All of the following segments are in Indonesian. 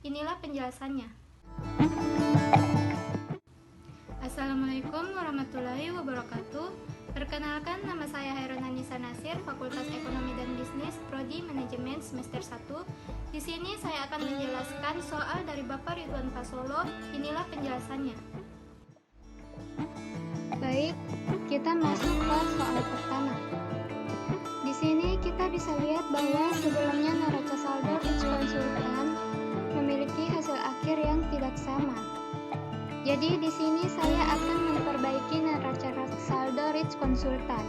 Inilah penjelasannya. Assalamualaikum warahmatullahi wabarakatuh. Perkenalkan, nama saya Hairun Anissa Nasir, Fakultas Ekonomi dan Bisnis, Prodi Manajemen semester 1. Di sini saya akan menjelaskan soal dari Bapak Ridwan Fasolo. Inilah penjelasannya. Baik, kita masuk ke soal pertama. Di sini kita bisa lihat bahwa sebelumnya neraca saldo each konsultan memiliki hasil akhir yang tidak sama. Jadi di sini saya akan memperbaiki neraca saldo rich konsultan.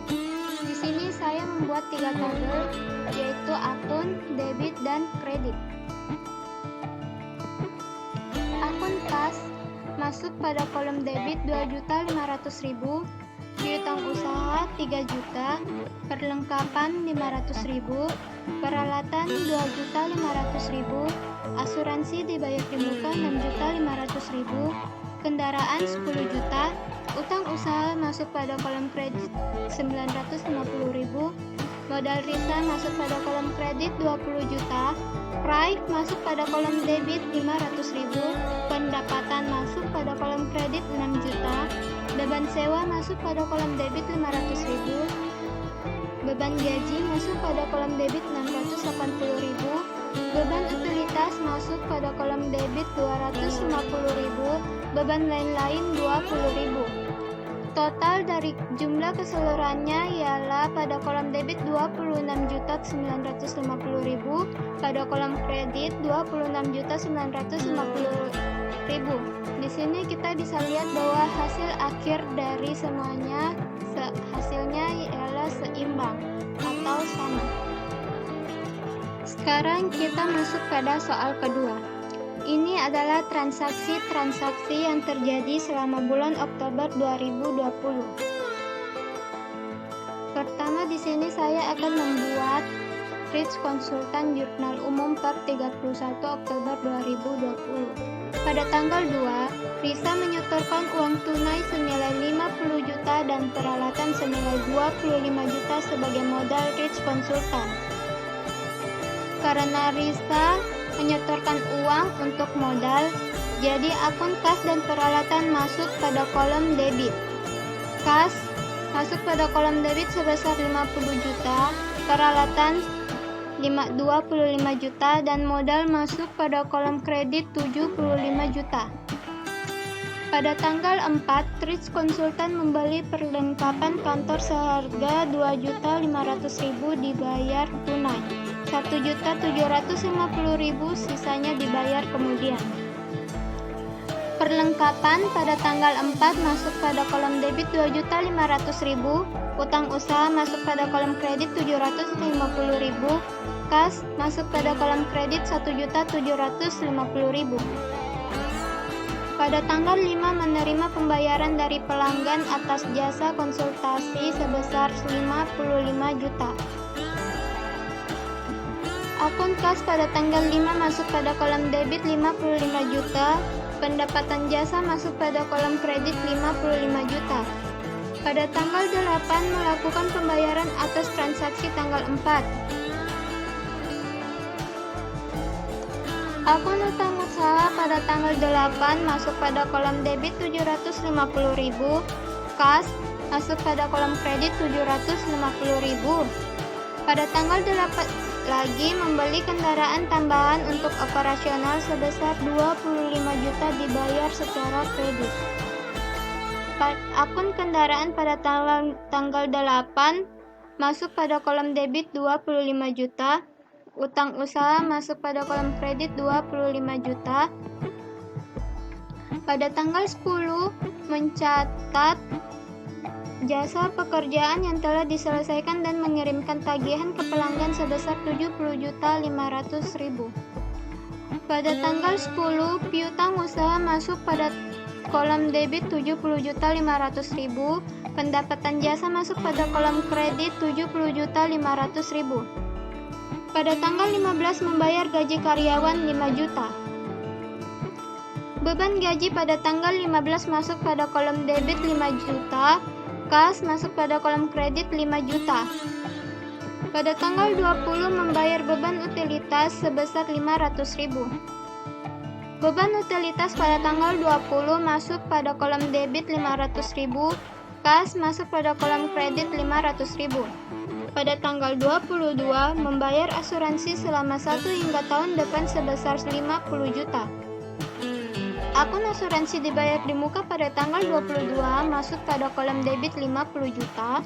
Di sini saya membuat 3 tabel, yaitu akun, debit, dan kredit. Akun kas masuk pada kolom debit 2.500.000, piutang usaha 3 juta, perlengkapan 500.000, peralatan 2.500.000, asuransi dibayar di muka 6.500.000, kendaraan 10 juta, utang usaha masuk pada kolom kredit 950.000, modal risa masuk pada kolom kredit 20 juta, Prai masuk pada kolom debit 500.000, pendapatan masuk pada kolom kredit 6 juta, beban sewa masuk pada kolom debit 500.000, beban gaji masuk pada kolom debit 680.000, beban utilitas masuk pada kolom debit 250.000, beban lain-lain 20.000. Total dari jumlah keseluruhannya ialah pada kolom debit 26.950.000, pada kolom kredit 26.950.000. Di sini kita bisa lihat bahwa hasil akhir dari semuanya hasilnya ialah seimbang atau sama. Sekarang kita masuk pada soal kedua. Ini adalah transaksi-transaksi yang terjadi selama bulan Oktober 2020. Pertama, di sini saya akan membuat Rich Konsultan Jurnal Umum per 31 Oktober 2020. Pada tanggal 2, Risa menyetorkan uang tunai senilai 50 juta dan peralatan senilai 25 juta sebagai modal Rich Konsultan. Karena Risa menyetorkan uang untuk modal, jadi akun kas dan peralatan masuk pada kolom debit. Kas masuk pada kolom debit sebesar 50 juta, peralatan 25 juta, dan modal masuk pada kolom kredit 75 juta. Pada tanggal 4, Rich Konsultan membeli perlengkapan kantor seharga 2.500.000 dibayar tunai. 1.750.000 sisanya dibayar kemudian. Perlengkapan pada tanggal 4 masuk pada kolom debit 2.500.000, utang usaha masuk pada kolom kredit 750.000, kas masuk pada kolom kredit 1.750.000. Pada tanggal 5 menerima pembayaran dari pelanggan atas jasa konsultasi sebesar 55 juta. Akun kas pada tanggal 5 masuk pada kolom debit 55 juta, pendapatan jasa masuk pada kolom kredit 55 juta. Pada tanggal 8 melakukan pembayaran atas transaksi tanggal 4. Akun utang usaha pada tanggal 8 masuk pada kolom debit 750.000, kas masuk pada kolom kredit 750.000. Pada tanggal 8 lagi membeli kendaraan tambahan untuk operasional sebesar 25 juta dibayar secara kredit. Akun kendaraan pada tanggal 8 masuk pada kolom debit 25 juta, utang usaha masuk pada kolom kredit 25 juta. Pada tanggal 10 mencatat jasa pekerjaan yang telah diselesaikan dan mengirimkan tagihan ke pelanggan sebesar 70.500.000. Pada tanggal 10, piutang usaha masuk pada kolom debit 70.500.000, pendapatan jasa masuk pada kolom kredit 70.500.000. Pada tanggal 15 membayar gaji karyawan 5 juta. Beban gaji pada tanggal 15 masuk pada kolom debit 5 juta, kas masuk pada kolom kredit 5 juta. Pada tanggal 20 membayar beban utilitas sebesar 500.000. Beban utilitas pada tanggal 20 masuk pada kolom debit 500.000, kas masuk pada kolom kredit 500.000. Pada tanggal 22, membayar asuransi selama 1 hingga tahun depan sebesar 50 juta. Akun asuransi dibayar di muka pada tanggal 22 masuk pada kolom debit 50 juta,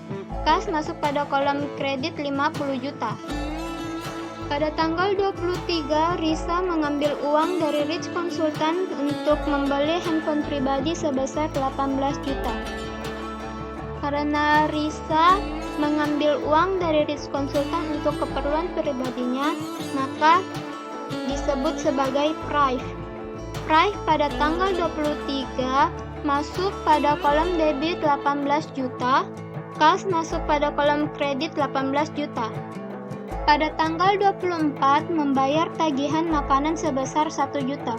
kas masuk pada kolom kredit 50 juta. Pada tanggal 23, Risa mengambil uang dari Rich Consultant untuk membeli handphone pribadi sebesar 18 juta. Karena Risa mengambil uang dari Rich Consultant untuk keperluan pribadinya, maka disebut sebagai PRIVE. PRIVE pada tanggal 23 masuk pada kolom debit 18 juta, kas masuk pada kolom kredit 18 juta. Pada tanggal 24 membayar tagihan makanan sebesar 1 juta.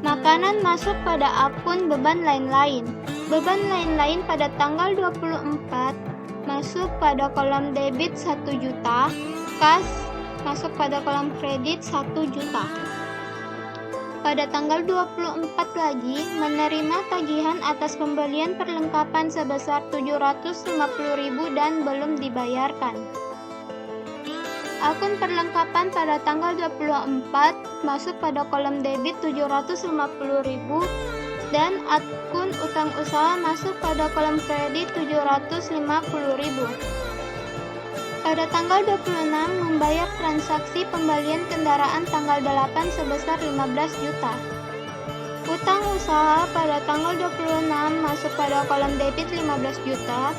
Makanan masuk pada akun beban lain-lain. Beban lain-lain pada tanggal 24 masuk pada kolom debit 1 juta, kas masuk pada kolom kredit 1 juta. Pada tanggal 24 lagi menerima tagihan atas pembelian perlengkapan sebesar 750.000 dan belum dibayarkan. Akun perlengkapan pada tanggal 24 masuk pada kolom debit 750.000 dan akun utang usaha masuk pada kolom kredit 750.000. Pada tanggal 26 membayar transaksi pembelian kendaraan tanggal 8 sebesar 15 juta. Utang usaha pada tanggal 26 masuk pada kolom debit 15 juta,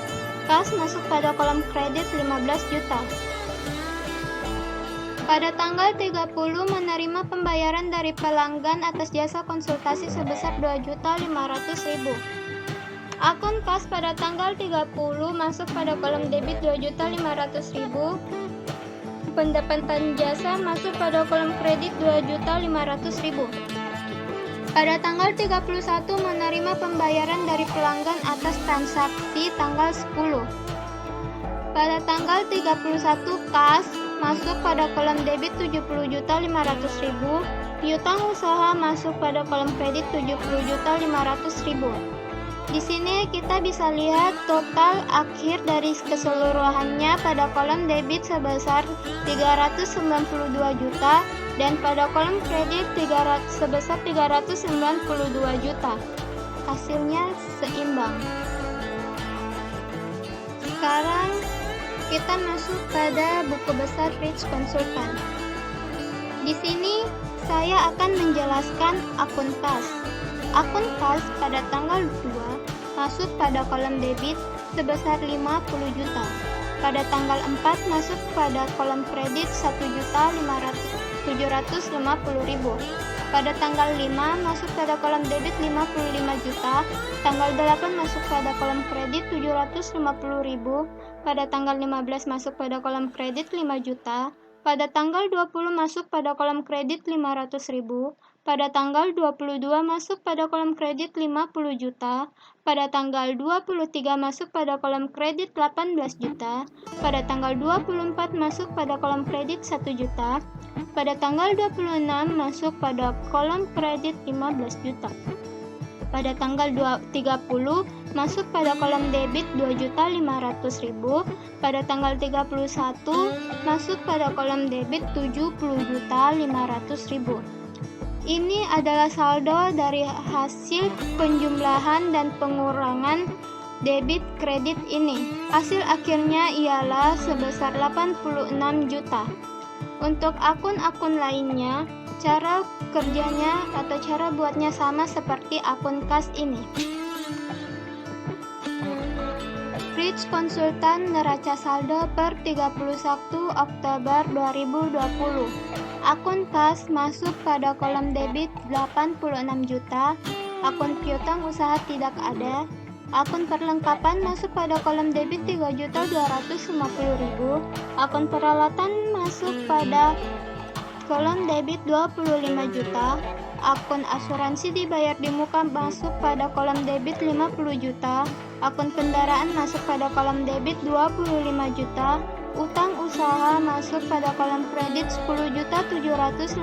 kas masuk pada kolom kredit 15 juta. Pada tanggal 30 menerima pembayaran dari pelanggan atas jasa konsultasi sebesar 2.500.000. Akun kas pada tanggal 30 masuk pada kolom debit 2.500.000. Pendapatan jasa masuk pada kolom kredit 2.500.000. Pada tanggal 31 menerima pembayaran dari pelanggan atas transaksi tanggal 10. Pada tanggal 31 kas masuk pada kolom debit 70.500.000. Piutang usaha masuk pada kolom kredit 70.500.000. Di sini kita bisa lihat total akhir dari keseluruhannya pada kolom debit sebesar 392 juta dan pada kolom kredit sebesar 392 juta. Hasilnya seimbang. Sekarang kita masuk pada buku besar Rich Consultant. Di sini saya akan menjelaskan akun kas. Akun kas pada tanggal 2 masuk pada kolom debit sebesar 50 juta. Pada tanggal 4 masuk pada kolom kredit 1.750.000. Pada tanggal 5 masuk pada kolom debit 55 juta. Tanggal 8 masuk pada kolom kredit 750.000. Pada tanggal 15 masuk pada kolom kredit 5 juta. Pada tanggal 20 masuk pada kolom kredit 500.000. Pada tanggal 22 masuk pada kolom kredit 50 juta. Pada tanggal 23 masuk pada kolom kredit 18 juta. Pada tanggal 24 masuk pada kolom kredit 1 juta. Pada tanggal 26 masuk pada kolom kredit 15 juta. Pada tanggal 30 masuk pada kolom debit 2.500.000. Pada tanggal 31 masuk pada kolom debit 70.500.000. Ini adalah saldo dari hasil penjumlahan dan pengurangan debit kredit ini. Hasil akhirnya ialah sebesar 86 juta. Untuk akun-akun lainnya, cara kerjanya atau cara buatnya sama seperti akun kas ini. Rich Consultant neraca saldo per 31 Oktober 2020. Akun kas masuk pada kolom debit 86 juta. Akun piutang usaha tidak ada. Akun perlengkapan masuk pada kolom debit 3.250.000. Akun peralatan masuk pada kolom debit 25 juta. Akun asuransi dibayar di muka masuk pada kolom debit 50 juta. Akun kendaraan masuk pada kolom debit 25 juta. Utang usaha masuk pada kolom kredit 10.750.000.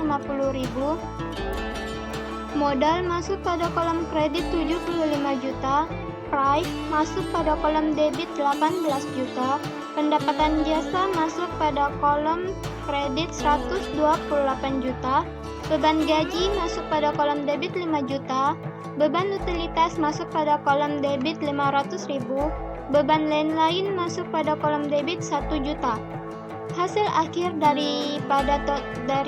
Modal masuk pada kolom kredit 75 juta. Price masuk pada kolom debit 18 juta. Pendapatan jasa masuk pada kolom kredit 128 juta. Beban gaji masuk pada kolom debit 5 juta. Beban utilitas masuk pada kolom debit 500.000. Beban lain-lain masuk pada kolom debit 1 juta. Hasil akhir dari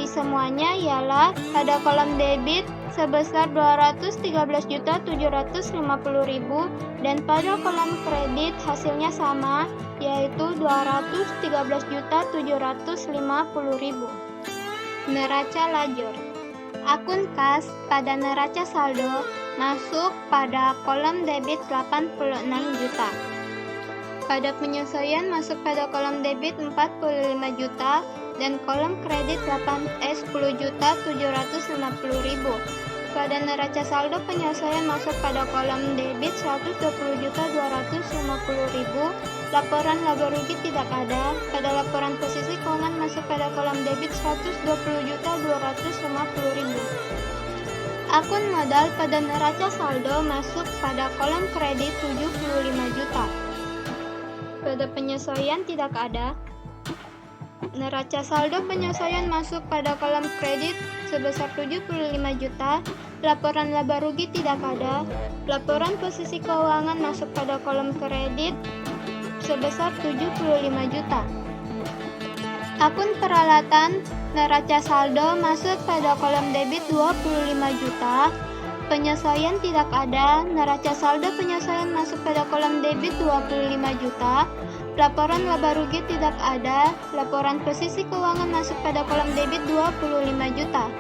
semuanya ialah pada kolom debit sebesar 213.750.000 dan pada kolom kredit hasilnya sama, yaitu 213.750.000. Neraca lajur. Akun kas pada neraca saldo masuk pada kolom debit 86 juta. Pada penyesuaian masuk pada kolom debit 45 juta dan kolom kredit 10.750.000. Pada neraca saldo penyesuaian masuk pada kolom debit 120.250.000. Laporan laba rugi tidak ada. Pada laporan posisi keuangan masuk pada kolom debit 120.250.000. Akun modal pada neraca saldo masuk pada kolom kredit 75 juta. Pada penyesuaian tidak ada. Neraca saldo penyesuaian masuk pada kolom kredit sebesar 75 juta. Laporan laba rugi tidak ada. Laporan posisi keuangan masuk pada kolom kredit sebesar 75 juta. Akun peralatan neraca saldo masuk pada kolom debit 25 juta. Penyesuaian tidak ada. Neraca saldo penyesuaian masuk pada kolom debit 25 juta. Laporan laba rugi tidak ada. Laporan posisi keuangan masuk pada kolom debit 25 juta.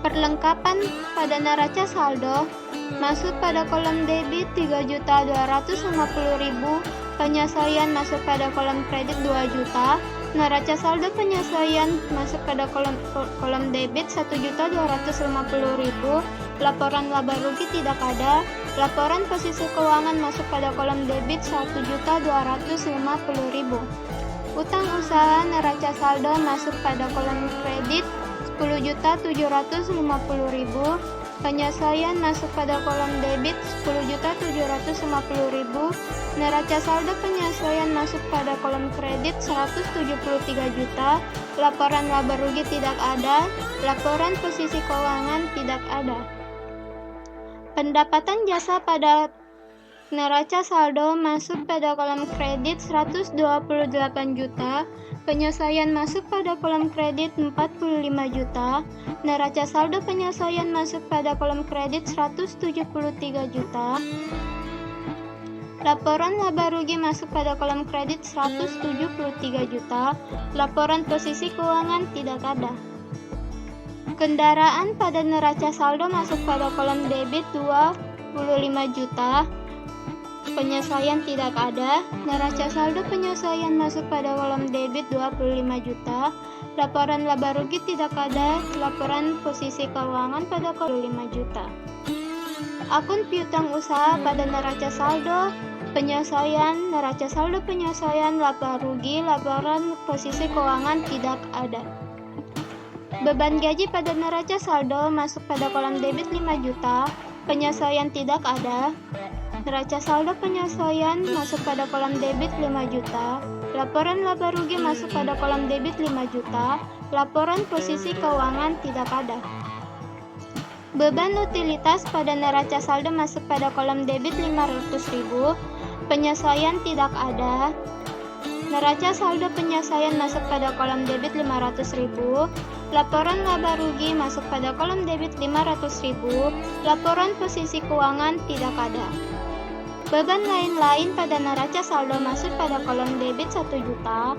Perlengkapan pada neraca saldo masuk pada kolom debit 3.250.000. Penyesuaian masuk pada kolom kredit 2 juta. Neraca saldo penyesuaian masuk pada kolom debit 1.250.000. Laporan laba rugi tidak ada. Laporan posisi keuangan masuk pada kolom debit 1.250.000. Utang usaha neraca saldo masuk pada kolom kredit 10.750.000. Penyesuaian masuk pada kolom debit 10.750.000. Neraca saldo penyesuaian masuk pada kolom kredit 173 juta. Laporan laba rugi tidak ada. Laporan posisi keuangan tidak ada. Pendapatan jasa pada neraca saldo masuk pada kolom kredit 128 juta. Penyesuaian masuk pada kolom kredit 45 juta. Neraca saldo penyesuaian masuk pada kolom kredit 173 juta. Laporan laba rugi masuk pada kolom kredit 173 juta. Laporan posisi keuangan tidak ada. Kendaraan pada neraca saldo masuk pada kolom debit 25 juta. Penyesuaian tidak ada. Neraca saldo penyesuaian masuk pada kolom debit 25 juta. Laporan laba rugi tidak ada. Laporan posisi keuangan pada kolom 5 juta. Akun piutang usaha pada neraca saldo penyesuaian, neraca saldo penyesuaian, laba rugi, laporan posisi keuangan tidak ada. Beban gaji pada neraca saldo masuk pada kolom debit 5 juta. Penyesuaian tidak ada. Neraca saldo penyesuaian masuk pada kolom debit 5 juta. Laporan laba rugi masuk pada kolom debit 5 juta. Laporan posisi keuangan tidak ada. Beban utilitas pada neraca saldo masuk pada kolom debit 500.000. Penyesuaian tidak ada. Neraca saldo penyesuaian masuk pada kolom debit 500.000. Laporan laba rugi masuk pada kolom debit 500.000. Laporan posisi keuangan tidak ada. Beban lain-lain pada neraca saldo masuk pada kolom debit 1 juta.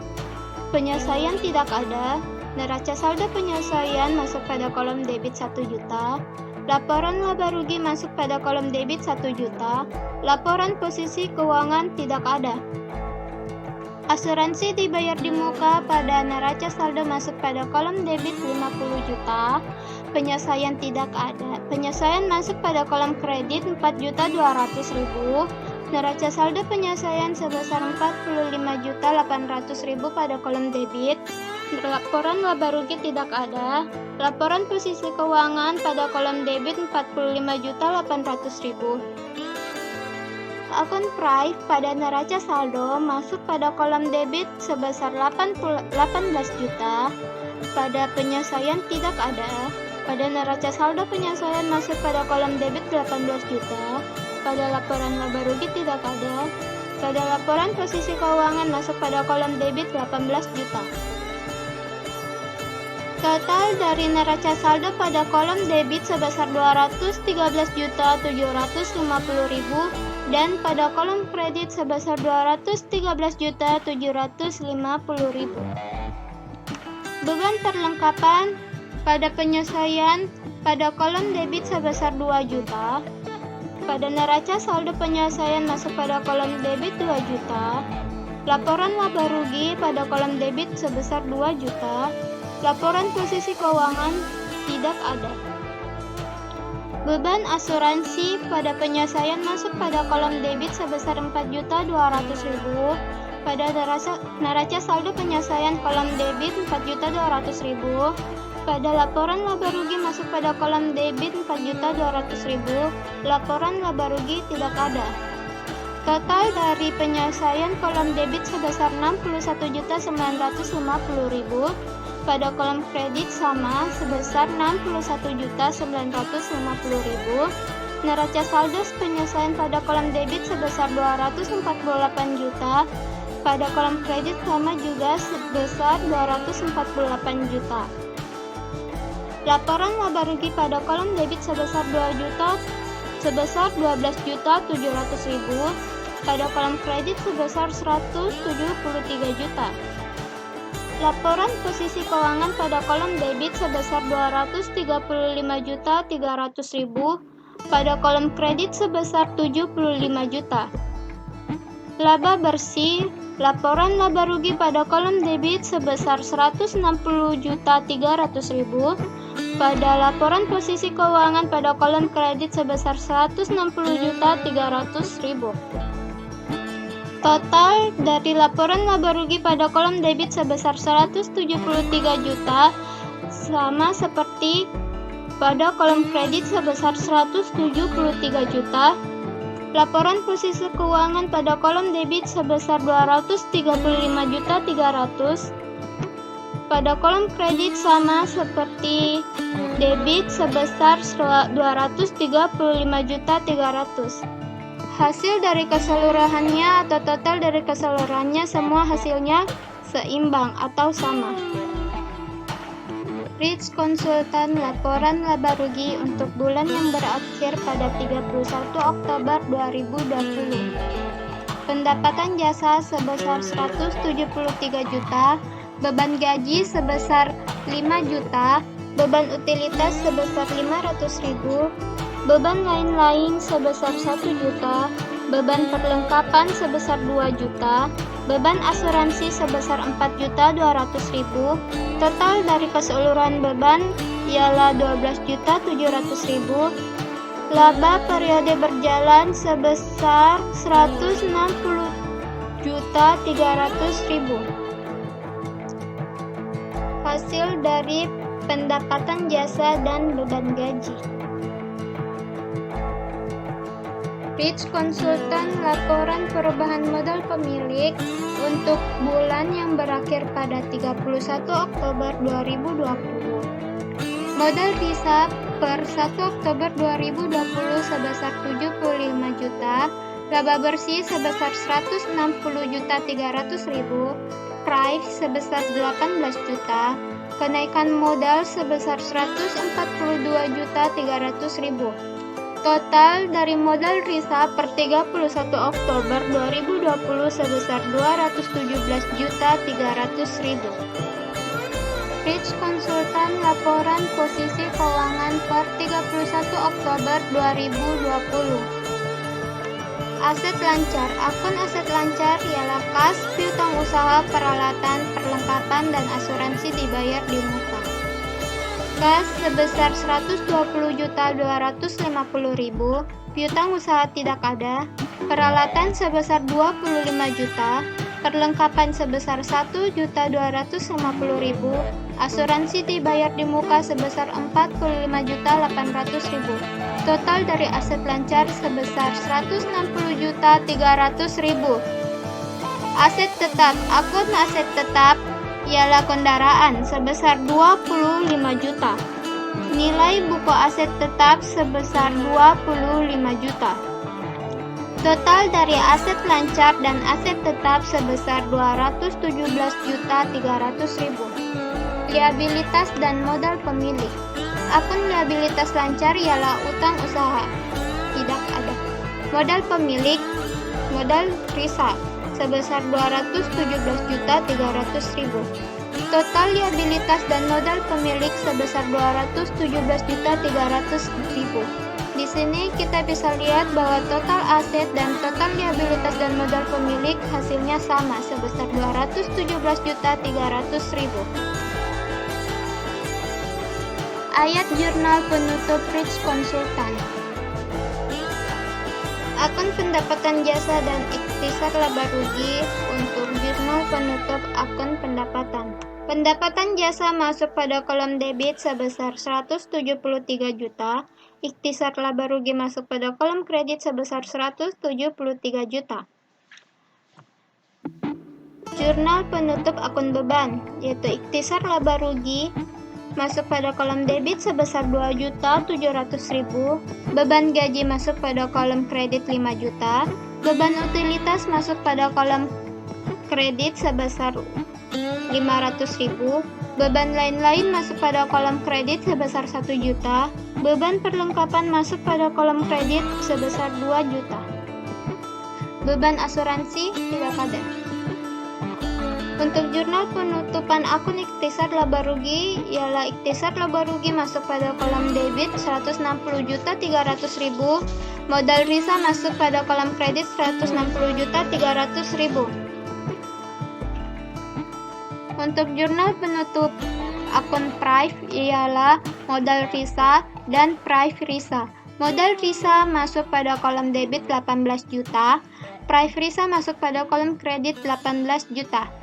Penyesuaian tidak ada. Neraca saldo penyesuaian masuk pada kolom debit 1 juta. Laporan laba rugi masuk pada kolom debit 1 juta. Laporan posisi keuangan tidak ada. Asuransi dibayar di muka pada neraca saldo masuk pada kolom debit 50 juta. Penyesuaian tidak ada. Penyesuaian masuk pada kolom kredit 4.200.000. Neraca saldo penyesuaian sebesar 45.800.000 pada kolom debit. laporan laba rugi tidak ada. Laporan posisi keuangan pada kolom debit 45.800.000. Akun Prive pada neraca saldo masuk pada kolom debit sebesar 18 juta. Pada penyelesaian tidak ada. Pada neraca saldo penyelesaian masuk pada kolom debit 18 juta. Pada laporan laba rugi tidak ada. Pada laporan posisi keuangan masuk pada kolom debit 18 juta. Total dari neraca saldo pada kolom debit sebesar 213.750.000 dan pada kolom kredit sebesar 213.750.000. Beban perlengkapan pada penyelesaian pada kolom debit sebesar 2 juta. Pada neraca saldo penyelesaian masuk pada kolom debit 2 juta. Laporan laba rugi pada kolom debit sebesar 2 juta. Laporan posisi keuangan tidak ada. Beban asuransi pada penyelesaian masuk pada kolom debit sebesar 4.200.000. Pada neraca saldo penyelesaian kolom debit 4.200.000. Pada laporan laba rugi masuk pada kolom debit 4.200.000. Laporan laba rugi tidak ada. Total dari penyelesaian kolom debit sebesar 61.950.000. Pada kolom kredit sama sebesar 61.950.000. Neraca saldo penyelesaian pada kolom debit sebesar 248 juta. Pada kolom kredit sama juga sebesar 248 juta. Laporan laba rugi pada kolom debit sebesar 2 juta sebesar 12.700.000. Pada kolom kredit sebesar 173 juta. Laporan posisi keuangan pada kolom debit sebesar 235.300.000. Pada kolom kredit sebesar 75 juta. Laba bersih. Laporan laba rugi pada kolom debit sebesar 160.300.000. Pada laporan posisi keuangan pada kolom kredit sebesar 160.300.000. Total dari laporan laba rugi pada kolom debit sebesar 173 juta sama seperti pada kolom kredit sebesar 173 juta. Laporan posisi keuangan pada kolom debit sebesar 235.300. Pada kolom kredit sama seperti debit sebesar 235.300. Hasil dari keseluruhannya atau total dari keseluruhannya semua hasilnya seimbang atau sama. Rich Konsultan laporan laba rugi untuk bulan yang berakhir pada 31 Oktober 2020. Pendapatan jasa sebesar 173 juta, beban gaji sebesar 5 juta, beban utilitas sebesar 500.000, beban lain-lain sebesar 1 juta, beban perlengkapan sebesar 2 juta, beban asuransi sebesar 4.200.000. Total dari keseluruhan beban ialah 12.700.000. Laba periode berjalan sebesar 160.300.000. Hasil dari pendapatan jasa dan beban gaji. Rich Konsultan laporan perubahan modal pemilik untuk bulan yang berakhir pada 31 Oktober 2020. Modal RISA per 1 Oktober 2020 sebesar 75 juta, laba bersih sebesar 160.300.000, Prive sebesar 18 juta, kenaikan modal sebesar 142.300.000. Total dari modal RISA per 31 Oktober 2020 sebesar 217.300.000. Rich Konsultan laporan posisi keuangan per 31 Oktober 2020. Aset lancar. Akun aset lancar ialah kas, piutang usaha, peralatan, perlengkapan, dan asuransi dibayar di muka. Kas sebesar 120.250.000, piutang usaha tidak ada, peralatan sebesar 25 juta, perlengkapan sebesar 1.250.000, asuransi dibayar di muka sebesar 45.800.000. Total dari aset lancar sebesar 160.300.000. Aset tetap. Akun aset tetap ialah kendaraan sebesar 25 juta. Nilai buku aset tetap sebesar 25 juta. Total dari aset lancar dan aset tetap sebesar 217.300.000. Liabilitas dan modal pemilik. Akun liabilitas lancar ialah utang usaha. Tidak ada. Modal pemilik, modal risa sebesar 217.300.000. Total liabilitas dan modal pemilik sebesar 217.300.000. Di sini kita bisa lihat bahwa total aset dan total liabilitas dan modal pemilik hasilnya sama sebesar 217.300.000. Ayat jurnal penutup Rich Konsultan. Akun pendapatan jasa dan ikhtisar laba rugi untuk jurnal penutup akun pendapatan. Pendapatan jasa masuk pada kolom debit sebesar 173 juta. Ikhtisar laba rugi masuk pada kolom kredit sebesar 173 juta. Jurnal penutup akun beban, yaitu ikhtisar laba rugi masuk pada kolom debit sebesar 2.700.000. Beban gaji masuk pada kolom kredit 5 juta. Beban utilitas masuk pada kolom kredit sebesar 500.000. Beban lain-lain masuk pada kolom kredit sebesar 1 juta. Beban perlengkapan masuk pada kolom kredit sebesar 2 juta. Beban asuransi tidak ada. Untuk jurnal penutupan akun ikhtisar laba rugi ialah ikhtisar laba rugi masuk pada kolom debit 160.300.000. Modal risa masuk pada kolom kredit 160.300.000. Untuk jurnal penutup akun Prive ialah modal risa dan Prive risa. Modal risa masuk pada kolom debit 18 juta. Prive risa masuk pada kolom kredit 18 juta.